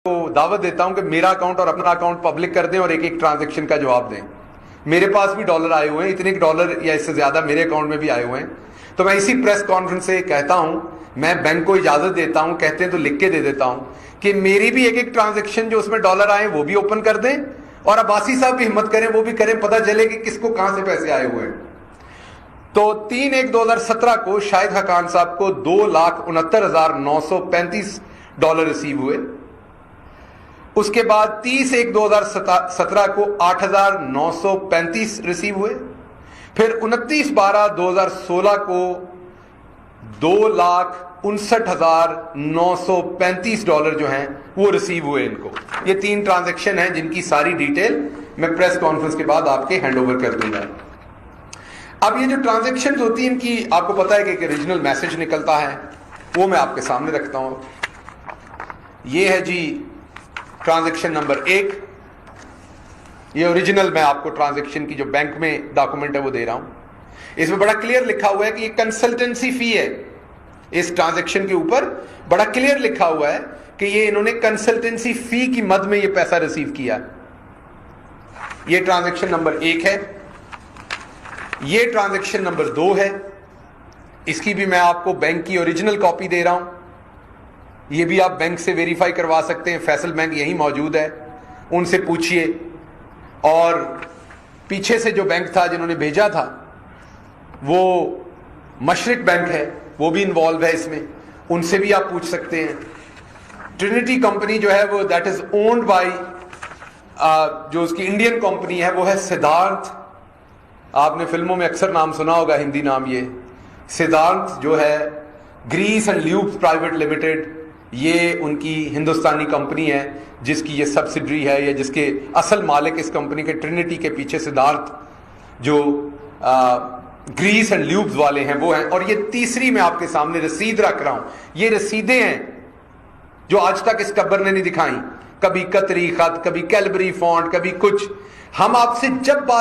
کو دعوت دیتا ہوں کہ میرا اکاؤنٹ اور اپنا اکاؤنٹ پبلک کر دیں اور ایک ایک ٹرانزیکشن کا جواب دیں. میرے پاس بھی ڈالر آئے ہوئے ہیں, اتنے ڈالر یا اس سے زیادہ میرے اکاؤنٹ میں بھی آئے ہوئے ہیں. تو میں اسی پریس کانفرنس سے کہتا ہوں, میں بینک کو اجازت دیتا ہوں, کہتے ہیں تو لکھ کے دے دیتا ہوں کہ میری بھی ایک ایک ٹرانزیکشن جو اس میں ڈالر آئے وہ بھی اوپن کر دیں, اور عباسی صاحب بھی ہمت کریں, وہ بھی کریں, پتہ چلے کہ کس کو کہاں سے پیسے آئے ہوئے ہیں. تو 3/1/2017 کو شاہد حقان صاحب کو $2,69,935 ریسیو ہوئے. اس کے بعد 30/1/2017 کو 8,935 ریسیو ہوئے. پھر 29/12/2016 کو $2,59,935 جو ہیں وہ ریسیو ہوئے ان کو. یہ 3 ٹرانزیکشن ہیں جن کی ساری ڈیٹیل میں پریس کانفرنس کے بعد آپ کے ہینڈ اوور کر دوں گا. اب یہ جو ٹرانزیکشن ہوتی ہیں ان کی آپ کو پتا ہے کہ ایک ریجنل میسج نکلتا ہے, وہ میں آپ کے سامنے رکھتا ہوں. یہ ہے جی ٹرانزیکشن نمبر 1. یہ اوریجنل میں آپ کو ٹرانزیکشن کی جو بینک میں ڈاکومنٹ ہے وہ دے رہا ہوں. اس میں بڑا کلیئر لکھا ہوا ہے کہ یہ کنسلٹنسی فی ہے. اس ٹرانزیکشن کے اوپر بڑا کلیئر لکھا ہوا ہے کہ یہ انہوں نے کنسلٹنسی فی کی مد میں یہ پیسہ ریسیو کیا. یہ ٹرانزیکشن نمبر 1 ہے. یہ ٹرانزیکشن نمبر 2 ہے. اس کی بھی میں آپ کو بینک کی اوریجنل کاپی دے رہا ہوں. یہ بھی آپ بینک سے ویریفائی کروا سکتے ہیں, فیصل بینک یہی موجود ہے, ان سے پوچھئے. اور پیچھے سے جو بینک تھا جنہوں نے بھیجا تھا وہ مشرق بینک ہے, وہ بھی انوالو ہے اس میں, ان سے بھی آپ پوچھ سکتے ہیں. ٹرینٹی کمپنی جو ہے وہ دیٹ از اونڈ بائی جو اس کی انڈین کمپنی ہے وہ ہے سدھارتھ. آپ نے فلموں میں اکثر نام سنا ہوگا, ہندی نام یہ سدھارتھ جو ہے گریس اینڈ لیوبس پرائیویٹ لمیٹڈ. یہ ان کی ہندوستانی کمپنی ہے جس کی یہ سبسڈری ہے, یا جس کے اصل مالک اس کمپنی کے ٹرینٹی کے پیچھے سدھارتھ جو گریس اینڈ لیوبس والے ہیں وہ ہیں. اور یہ تیسری میں آپ کے سامنے رسید رکھ رہا ہوں. یہ رسیدیں ہیں جو آج تک اس قبر نے نہیں دکھائیں, کبھی قطری خط, کبھی کیلبری فونٹ, کبھی کچھ. ہم آپ سے جب بات